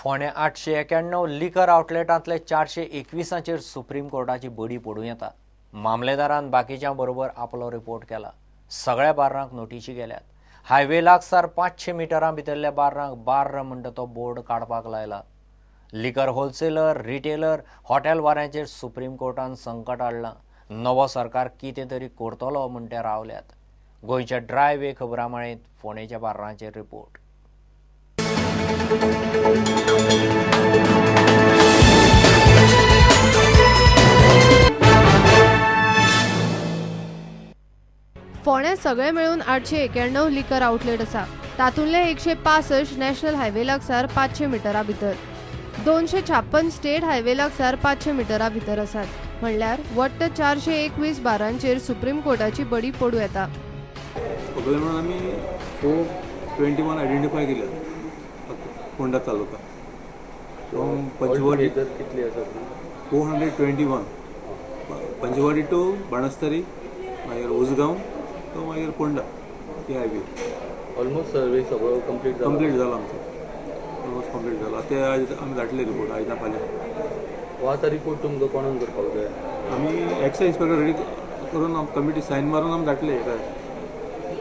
फोंड्या 891 लिकर आउटलेटांतले 421चेर सुप्रीम कोर्टाची बडी पडूं येता। मामलेदारान बाकीच्या बरोबर आपलो रिपोर्ट केला। सगळ्या बार्रांक नोटीसी गेल्यात। हायवे लागसार 500 मिटरां भितरल्या बार्रांक बार्र म्हणटा तो बोर्ड काडपाक लायला। लिकर होलसेलर, रिटेलर, हॉटेल वाऱ्यांचेर सुप्रीम कोर्टान संकट हाडलां। नवो सरकार कितें तरी करतलो म्हूण ते रावल्यात। गोंयच्या ड्रायवे खबरामाळेंत फोंडेच्या बार्रांचेर रिपोर्ट। फोंड्यात सगळे मेळून 891 लिकर आउटलेट आसा। तातूंतले 165 नॅशनल हायवे लागसार 500 मिटरां भितर, 256 स्टेट हायवे लागसार 500 मिटरां भितर आसात। म्हणल्यार वट्ट 421 बारांचेर सुप्रीम कोर्टाची बडी पडूं येता। सगळे म्हणून आम्ही 421 आयडेंटिफाय केले फोंडा तालुका। पंचवाडी कितली आसा? 421 पंचवाडी टू बाणस्तारी, मागीर उसगांव तो मागीर फोंडा ती हायवे। ऑलमोस्ट सर्वे सगळो कंप्लीट जालो आमचो, ऑलमोस्ट कंप्लीट जालो। ते आज आमी धाडले रिपोर्ट आयज फाल्यां। हो आतां रिपोर्ट तुमकां कोणाक करपाक जाय? आमी एक्सायज इन्स्पेक्टर रेडी करून कमिटी सायन मारून आमी धाडले,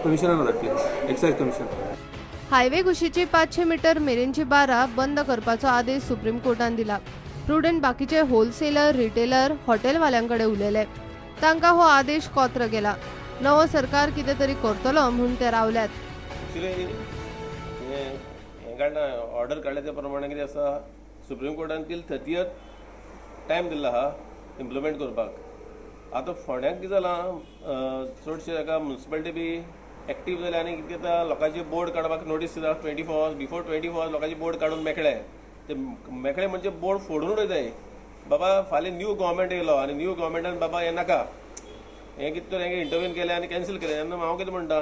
कमिशनराक धाडले, एक्सायज कमिशन। हायवे कुशीची 500 मिटर मेरेनची बारा बंद करपाचो आदेश सुप्रीम कोर्टान दिला। प्रुडंट बाकीचे होलसेलर, रिटेलर, हॉटेलवाल्यांकडे उलयले। तांकां हो आदेश कोत्र गेला। नवो सरकार कितें तरी करतलो म्हूण ते रावल्यात। ऑर्डर काडल्या त्या प्रमाणे कितें आसा, सुप्रीम कोर्टान टील 30th टायम दिल्लो आहा इम्प्लिमेंट करपाक। आतां फोंड्याक कितें जालां, चडशे हाका म्युनिसिपालिटी बी एक्टीव जाले आनी कितें जाता, लोकांचे बोर्ड काडपाक नोटीस दिता 24 बिफोर 24 लोकांचे बोर्ड काडून मेकळे। ते मेकळे म्हणजे बोर्ड फोडून उडयताय। बाबा फाल्यां न्यू गव्हर्मेंट येयलो आनी न्यू गव्हर्मेंटान बाबा हें नाका, हें कितें तर हें इंटरव्यून केलें आनी कॅन्सील केलें। तेन्ना हांव कितें म्हणटा,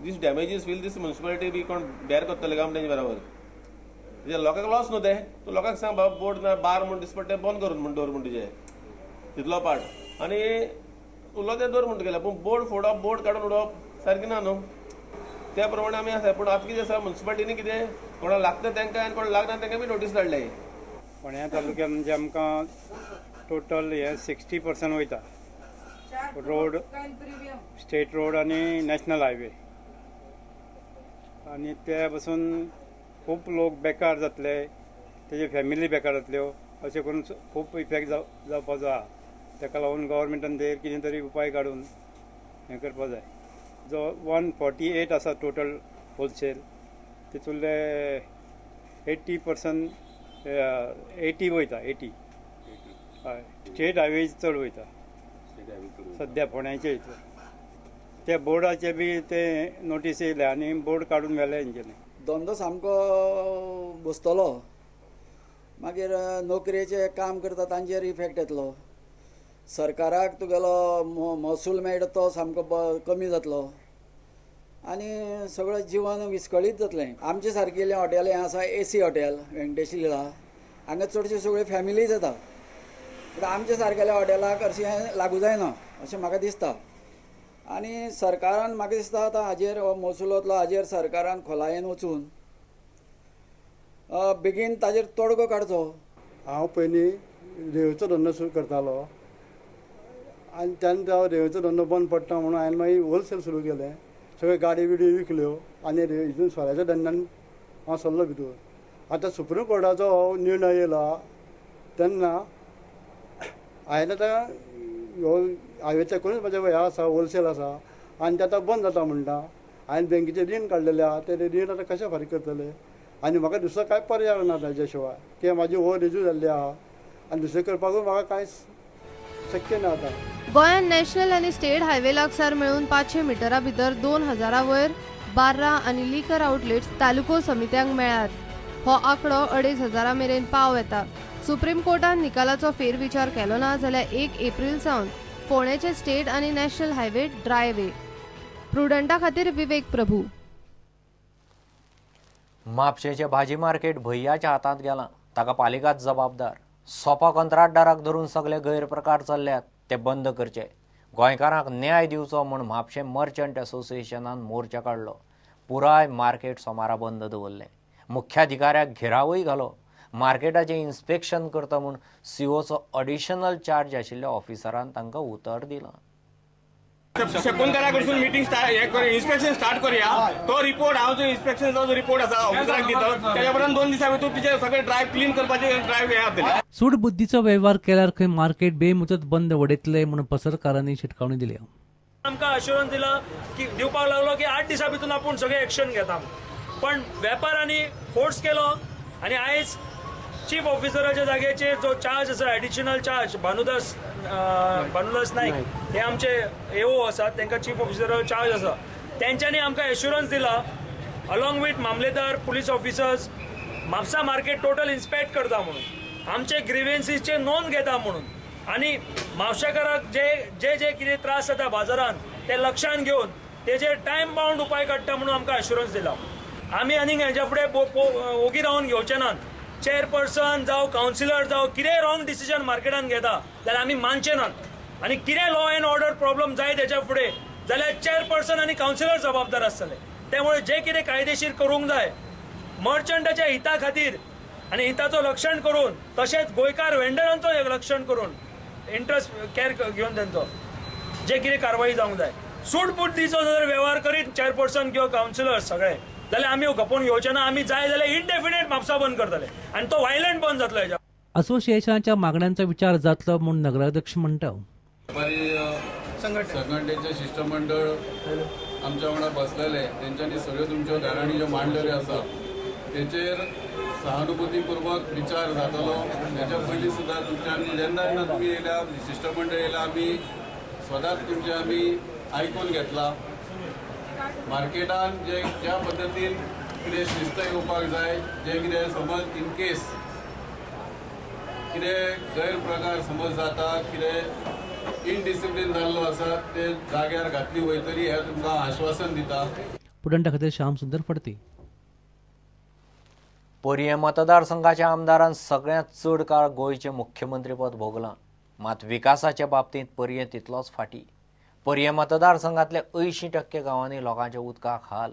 दीस डॅमेजीस वील दीस म्युनिसिपालिटी बी कोण बेर करतले काम तेंचे बरोबर। म्हणजे लोकांक लॉस न्हू तें, तूं लोकांक सांग बाबा बोर्ड ना बार म्हूण दिसपट्टे बंद करून म्हूण दवर म्हूण तुजें तितलो पार्ट आनी उरलो तें दवर म्हूण केलें। पूण बोर्ड फोडप, बोर्ड काडून उडोवप सारकें ना न्हू। त्या प्रमाणे आमी आसा। पूण आतां कितें आसा, म्युनिसिपालिटीनी कितें कोणाक लागता तेंकां आनी कोणाक लागना तेंकां बी नोटीस धाडले। फोंड्या तालुक्यांत म्हणजे आमकां टोटल हे 60% वयता। रोड, स्टेट रोड आनी नॅशनल हायवे, आनी त्या पासून खूब लोक बेकार जातले, तेजे फॅमिली बेकार जातल्यो, अशें करून खूब इफेक्ट जावपाचो आहा। ताका लागून गव्हर्मेंटान तेर कितें तरी उपाय काडून हें करपा जाय। जो 148 आसा टोटल होलसेल, तितूंतले 80% 80 वयता, 80 हय। स्टेट हायवे चड वयता सद्या फोंड्याचे हितून। त्या बोर्डाचे बी ते नोटीस येयले आनी बोर्ड काडून व्हेले हेंच्यांनी। धंदो सामको बसतलो, मागीर नोकरेचें काम करता तांचेर इफेक्ट येतलो। सरकाराक तुगेलो महसूल मेळटा तो सामको कमी जातलो आनी सगळें जीवन विस्कळीत जातलें। आमचे सारकेलें हॉटेल हें आसा AC हॉटेल वेंकटेश लीला, हांगा चडशे सगळे फॅमिली जाता। पूण आमच्या सारकेल्या हॉटेलाक अशें लागू जायना अशें म्हाका दिसता। आनी सरकारान म्हाका दिसता आतां हाजेर महसुलांतलो हाजेर सरकारान खोलायेन वचून बेगीन ताजेर तोडगो काडचो। हांव पयलीं रेंवेचो धंदो सुरू करतालो आनी तेन्ना तो रेंवेचो धंदो बंद पडटा म्हणून हांवें मागीर होलसेल सुरू केलें। सगळे गाडी बिडी विकल्यो आनी हितून सोऱ्याच्या धंद्यान हांव सरलो भितर। आतां सुप्रीम कोर्टाचो हो निर्णय येयला तेन्ना हांवें आतां ह्यो हायवेचे कोणूच म्हाजे हे आसा होलसेल आसा आनी ते आतां बंद जाता म्हणटा। हांवें बँकेचें रीण काडलेलें आहा, तें रीण आतां कशें फारीक करतले? आनी म्हाका दुसरो कांय पर्याय ना ताजे शिवाय, कित्याक म्हाजी ओवर एजूय जाल्ली आहा आनी दुसरें करपाकूय म्हाका कांय शक्य ना आतां। गोंयांत नॅशनल आनी स्टेट हायवे लागसार मेळून 500 मिटरां भितर 2000 वयर बार्रां आनी लिकर आउटलेट्स तालुको समित्यांक मेळ्ळ्यात। हो आंकडो 2500 मेरेन पाव येता। सुप्रीम कोर्टान निकालाचो फेरविचार केलो ना जाल्यार 1 एप्रील सावन फोंड्याचे स्टेट आनी नॅशनल हायवे ड्रायवे। प्रुडंटा खातीर विवेक प्रभू। म्हापशेंचें भाजी मार्केट भैयाच्या हातांत गेलां, ताका पालिकाच जबाबदार। सोपा कंत्राटदाराक धरून सगळे गैरप्रकार चल्ल्यात, ते बंद करचे। गोंयकारांक न्याय दिवचो म्हूण म्हापशें मर्चंट असोसिएशनान मोर्चा काडलो। पुराय मार्केट सोमारा बंद दवरले। मुख्याधिकाऱ्याक घेरावय घालो। मार्केटाचें इन्स्पेक्शन करता म्हूण सीओचो ऑडिशनल चार्ज आशिल्ल्या ऑफिसरान तांकां उतर दिलां. शकुंतला कडसून मिटींग इन्स्पेक्शन स्टार्ट करूया. तो रिपोर्ट हांव जो इन्स्पेक्शनचो जो रिपोर्ट आसा ऑफिसराक दिता, त्याच्या उपरांत 2 दिसां भितर तुजे सगळे ड्रायव्ह क्लीन करपाचे ड्रायव्ह हे जातले. सूड बुद्धीचो वेव्हार केल्यार खंय मार्केट बेमुदत बंद उडयतले म्हणून पत्रकारांनी शिटकावणी दिली. आमकां अश्युरन्स दिला की दिवपाक लागलो की 8 दिसां भितर आपूण सगळे एक्शन घेता. पण वेपाऱ्यांनी फोर्स केलो आनी आयज चीफ ऑफिसराच्या जाग्याचेर जो चार्ज आसा एडिशनल चार्ज भानुदास नाईक हे आमचे एओ आसात, तांकां चीफ ऑफिसराचो चार्ज आसा. तेंच्यांनी आमकां एश्युरन्स दिला अलॉंग वीथ मामलेदार police officers Mapusa market total inspect करता म्हणून, आमचे ग्रिवेन्सीसचे नोंद घेता म्हणून आनी म्हापशेकाराक जे कितें त्रास जाता बाजारांत ते लक्षांत घेवन तेजेर टायम बाउंड उपाय काडटा म्हणून आमकां एश्युरन्स दिला. आमी आनीक हेच्या फुडें ओगी रावन घेवचे नात. चेअरपर्सन जावं कावन्सिलर जावं कितेंय रॉंग डिसिजन मार्केटान घेता जाल्यार आमी मानचे नात आनी कितें लॉ एंड ऑर्डर प्रॉब्लेम जाय तेच्या फुडें जाल्यार चेअरपर्सन आनी कावन्सिलर जबाबदार आसतले. त्यामुळे जे कितें कायदेशीर करूंक जाय मर्चंटाच्या हिता खातीर आनी हिताचो रक्षण करून तशेंच गोंयकार वेंडरांचो रक्षण करून इंट्रस्ट केअर घेवन तेंचो जे कितें कारवाई जावंक जाय. सूट बुद्धीचो जर वेव्हार करीत चेअरपर्सन किंवा कावन्सिलर सगळे जाल्यार आमी घोपून घेवचे ना. आमी जाय जाल्यार इंडेफिनेट म्हापसा बंद करतले आनी तो व्हायलंट बंद जातलो. हेच्या असोसिएशनाच्या मागण्यांचा विचार जातलो म्हणून नगराध्यक्ष म्हणटा. संघटनेचे शिष्टमंडळ आमच्या वांगडा बसलेले, तेंच्यांनी सगळ्यो तुमच्यो धाराणी ज्यो मांडलेल्यो आसा तेचेर सहानुभूतीपूर्वक विचार जातलो. तेच्या पयलीं सुद्दां तुमच्यांनी जेन्ना तुमी येयल्या शिष्टमंडळ येयला आमी सदांच तुमचे आमी आयकून घेतला. मार्केटान ज्या पद्दतीन कितें शिस्त येवपाक जाय, जे कितें समज इन केस कितें गैरप्रकार समज जाता, कितें इनडिसिप्लीन जाल्लो आसा ते जाग्यार घातली वयतली हें तुमकां आश्वासन दिता. पुडंटा खातीर श्याम सुंदर फडती. पर्ये मतदारसंघाच्या आमदारान सगळ्यांत चड काळ गोंयचें मुख्यमंत्रीपद भोगलां, मात विकासाच्या बाबतींत पर्ये तितलोच फाटी. पर्ये मतदारसंघांतल्या 80% गांवांनी लोकांच्या उदकाक हाल.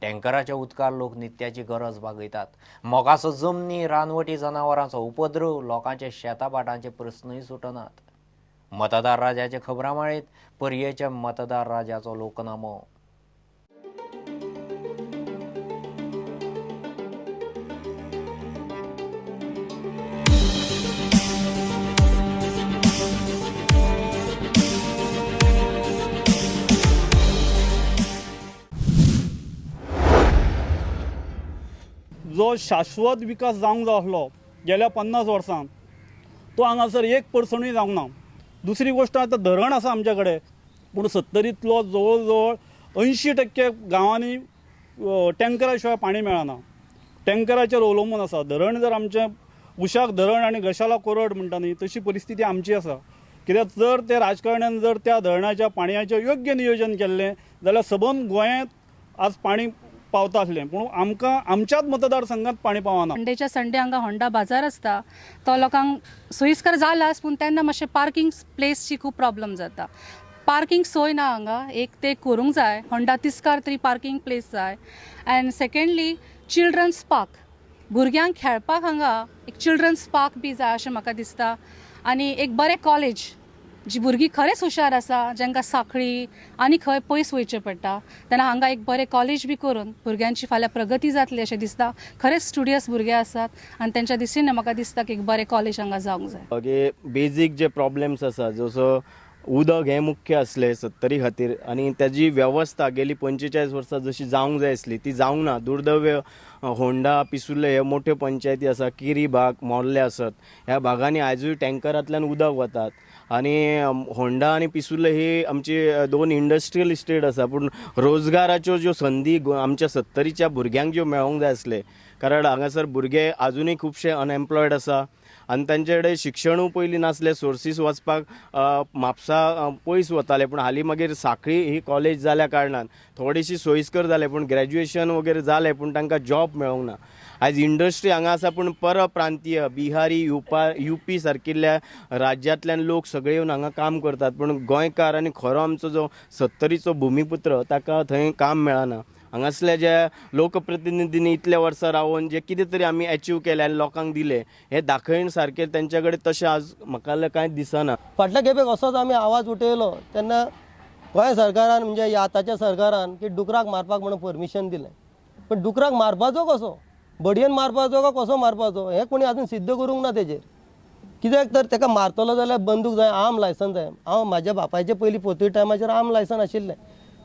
टँकराच्या उदकार लोक नित्याची गरज भागयतात. मोगाचो जमनी, रानवटी जनावरांचो उपद्रव, लोकांचे शेतापाटांचे प्रस्नय सुटनात. मतदार राजाचे खबरामाळेंत पर्येच्या मतदार राजाचो लोकनामो. जो शाश्वत विकास जावंक जाय आसलो गेल्या 50 वर्सां तो हांगासर 1% जावंक ना. दुसरी गोष्ट आतां धरण आसा आमच्या कडेन, पूण 70तलो जवळ जवळ 80% गांवांनी टँकरा शिवाय पाणी मेळना. टँकराचेर अवलंबून आसा. धरण जर आमचें उशाक धरण आनी घशाला कोरड म्हणटा न्ही तशी परिस्थिती आमची आसा. कित्याक जर ते राजकारण्यान जर त्या धरणाच्या पाणयाचें योग्य नियोजन केल्लें जाल्यार सबंद गोंयांत आज पाणी पावता आसलें, पूण आमकां आमच्याच मतदारसंघात पाणी पावना. संडेच्या संडे हांगा होंडा बाजार आसता तो लोकांक सोयीस्कर जालाच, पूण तेन्ना मातशें पार्किंग प्लेसची खूब प्रॉब्लेम जाता. पार्किंग सोय ना हांगा. एक ते करूंक जाय. होंडा तिस्कार तरी पार्किंग प्लेस जाय. एंड सेकंडली चिल्ड्रन्स पार्क, भुरग्यांक खेळपाक हांगा एक चिल्ड्रन्स पार्क बी जाय अशें म्हाका दिसता. आनी एक बरें कॉलेज, जी भुरगीं खरेंच हुशार आसा, जांकां सांखळी आनी खंय पयस वयचें पडटा, तेन्ना हांगा एक बरें कॉलेज बी करून भुरग्यांची फाल्यां प्रगती जातली अशें दिसता. खरेंच स्टुडियस भुरगे आसात आनी तेंच्या दिशेन म्हाका दिसता की एक बरें कॉलेज हांगा जावंक जाय. बेजीक जे प्रॉब्लेम्स आसा, जसो उदक हें मुख्य आसलें 70 खातीर आनी ताजी वेवस्था गेली 45 वर्सां जशी जावंक जाय आसली ती जावंक ना. दुर्दैव होंडा, पिसुल्ले हे मोठ्यो पंचायती आसा, किरी भाग, मोर्ले आसात, ह्या भागांनी आजूय टँकरांतल्यान उदक वतात. आनी होंडा आनी पिसुल्ले ही आमची 2 इंडस्ट्रियल इस्टेट आसा, पूण रोजगाराच्यो ज्यो संदी आमच्या 70च्या भुरग्यांक ज्यो मेळोंक जाय आसले, कारण हांगासर भुरगे आजुनूय खुबशे अनएम्प्लॉयड आसा आनी तांचे कडेन शिक्षणूय पयलीं नासलें. सोर्सीस वचपाक म्हापसा पयस वताले, पूण हालीं मागीर सांखळी ही कॉलेज जाल्या कारणान थोडीशी सोयीस्कर जालें, पूण ग्रॅज्युएशन वगैरे जालें पूण तांकां जॉब मेळोंक ना. आयज इंडस्ट्री हांगा आसा, पूण परप्रांतीय बिहारी, युपी सारकिल्ल्या राज्यांतल्यान लोक सगळे येवन हांगा काम करतात, पूण गोंयकार आनी खरो आमचो जो 70चो भुमिपुत्र ताका थंय काम मेळना. हांगासल्या ज्या लोकप्रतिनिधींनी इतल्या वर्सां रावून जे कितें तरी आमी अचीव केले आनी लोकांक दिले हे दाखयण सारकें तेंच्या कडेन तशें आज म्हाका कांयच दिसना. फाटल्या खेपेक असोच आमी आवाज उठयलो तेन्ना गोंय सरकारान म्हणजे ह्या आतांच्या सरकारान की डुकराक मारपाक म्हणून परमिशन दिलें. पण डुकराक मारपाचो कसो, बडयेन मारपाचो काय कसो मारपाचो हें कोणी आजून सिद्ध करूंक ना तेजेर. कित्याक तर ताका मारतलो जाल्यार बंदूक जाय, आर्म लायसन जाय. हांव म्हाज्या बापायचे पयलीं पोतूय टायमाचेर आर्म लायसन आशिल्लें.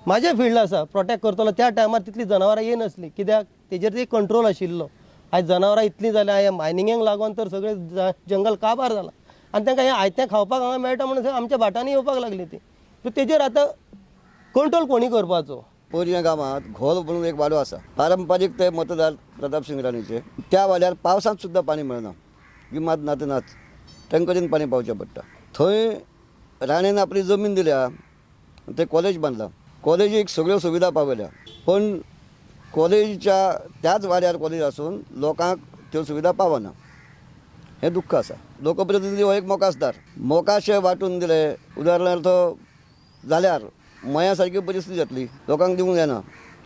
म्हाजें फिल्ड आसा प्रोटेक्ट करतलो. त्या टायमार तितली जनावरां येनासलीं कित्याक तेजेर ती कंट्रोल आशिल्लो. आयज जनावरां इतलीं जाल्यां ह्या मायनिंगेक लागून तर सगळें जंगल काबार जालां आनी तांकां हें आयतें खावपाक हांगा मेळटा म्हणून आमच्या भाटांनी येवपाक लागलीं ती. सो तेजेर आतां कंट्रोल कोणी करपाचो. पोरया गांवांत घोल म्हणून एक वाडो आसा, पारंपारीक ते मतदार प्रताप सिंग राणीचे. त्या वाड्यार पावसांत सुद्दां पाणी मेळना, गिमात नाच टँकरीन पाणी पावचें पडटा. थंय राणेन आपली जमीन दिल्या, ते कॉलेज बांदलां. कॉलेजीक सगळ्यो सुविधा पावयल्या, पण कॉलेजीच्या त्याच वाड्यार कॉलेज आसून लोकांक त्यो सुविधा पावना. हें दुख्ख आसा. लोकप्रतिनिधी हो एक मोकासदार, मोकाशे वांटून दिले उदाहरणार्थ जाल्यार मया सारकी परिस्थिती जातली, लोकांक दिवंक जायना.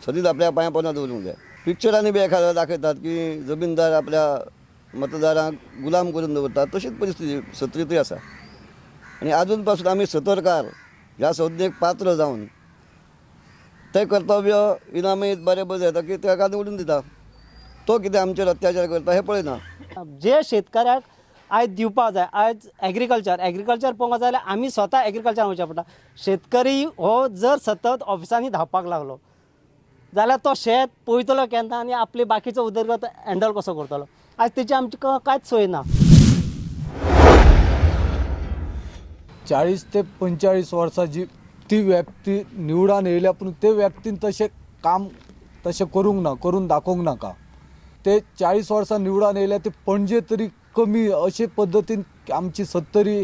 सदींच आपल्या पांया पोंदा दवरूंक जाय. पिक्चरांनी बी एखाद्या दाखयतात की जमीनदार आपल्या मतदारांक गुलाम करून दवरतात, तशीच परिस्थिती सत्रितूय आसा. आनी आजून पासून आमी सतर्कार ह्या संज्ञेक पात्र जावन तें कर्तव्य इनामीत बरें बरें येता की ताका निवडून दिता. तो कितें आमचेर अत्याचार करता हें पळयना. जे शेतकऱ्याक आयज दिवपाक जाय, आयज एग्रीकल्चर पळोवंक जाल्यार आमी स्वता एग्रीकल्चर वचचें पडटा. शेतकरी हो जर सतत ऑफिसांनी धांवपाक लागलो जाल्यार तो शेत पळयतलो केन्ना आनी आपली बाकीचो उदरगत हँडल कसो करतलो. आयज तेची आमची कांयच सोय ना. 40 ते 45 वर्साची ती व्यक्ती निवडान येयल्या, पूण ते व्यक्तीन तशें काम तशें करून दाखोवंक नाका. ते 40 वर्सां निवडान येयल्या ते पणजे तरी कमी अशे पद्दतीन आमची 70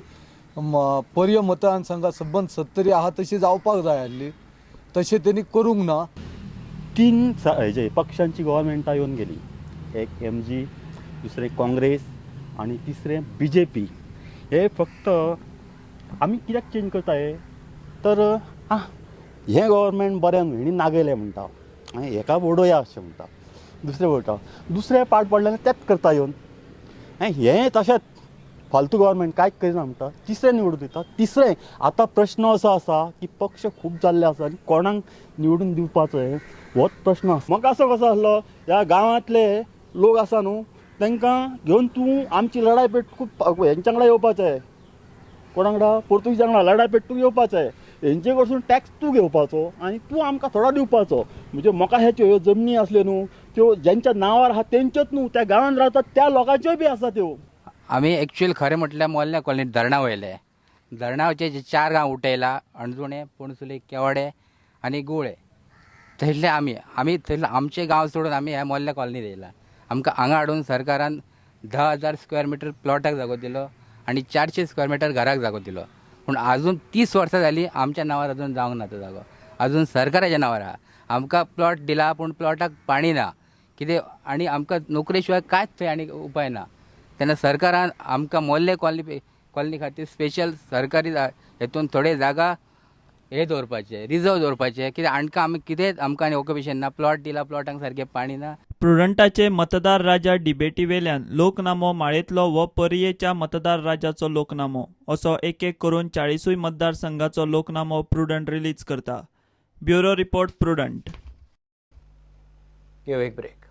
पर्य मतदारसंघात सबंद 70 आहा तशी जावपाक जाय आसली, तशें तेणी करूंक ना. 3 हेजे पक्षांची गव्हर्मेंटां येवन गेली. एक MG, दुसरें काँग्रेस आनी तिसरें BJP. हे फक्त आमी कित्याक चेंज करताय तर हें गव्हर्मेंट बरें न्ही नागेलें म्हणटा, आनी हेका वडोया अशें म्हणटा, दुसरें पार्ट पडलें तेंच करता येवन. हें तशेंच फालतू गव्हर्मेंट कांयच करिना म्हणटा, तिसरें निवडून दिता. तिसरें आतां प्रश्न असो आसा की पक्ष खूब जाल्ले आसा आनी कोणाक निवडून दिवपाचो होच प्रश्न आसा. म्हाका असो कसो आसलो, ह्या गांवांतले लोक आसा न्हू तांकां घेवन तूं आमची लढाय पेटूंक हेंच्या वांगडा येवपाचें, कोणा वांगडा पोर्तुगीजां वांगडा लढाय पेटूंक येवपाचें. हेंचे कडसून टॅक्स तूं घेवपाचो आनी तूं आमकां थोडो दिवपाचो. म्हणजे म्हाका ह्यो जमनी आसल्यो न्हू त्यो ज्यांच्या नांवार आहा तेंच्योच न्हू, त्या गांवांत रावतात त्या लोकांच्योय बी आसा त्यो. आमी एक्चुअल खरें म्हटल्यार मोल्ल्या कॉलनीत धरणा वयले. धरणाचे जे 4 गांव उठयला, अणजुणे, पणसुले, केवडे आनी गुळे. थंयसले आमी थंयसले आमचे गांव सोडून आमी ह्या मोल्ल्या कॉलनीत येयला. आमकां हांगा हाडून सरकारान 10,000 स्क्वेअर मिटर प्लॉटाक जागो दिलो आनी 400 स्क्वेअर मिटर घराक जागो दिलो. पूण अजून 30 वर्सां जालीं आमच्या नांवार अजून जावंक ना तो जागो, अजून सरकाराच्या नांवार आहा. आमकां प्लॉट दिला पूण प्लॉटाक पाणी ना कितें, आनी आमकां नोकरे शिवाय कांयच थंय आनी उपाय ना. तेन्ना सरकारान आमकां मोल्ले कॉलनी खातीर स्पेशल सरकारी हेतून थोडे जागा हे दवरपाचे, रिजर्व दवरपाचे. कित्याक आमकां आमी कितेंच आमकां ऑक्युपेशन ना, प्लॉट दिला प्लॉटांक सारकें पाणी ना. प्रुडंटाचे मतदार राजा डिबेटी वेल्यान लोकनामो माळेंतलो वो पर्येच्या मतदार राजाचो लोकनामो असो एक करून 40 मतदारसंघाचो लोकनामो प्रुडंट रिलीज करता. Bureau report prudent. एक ब्रेक.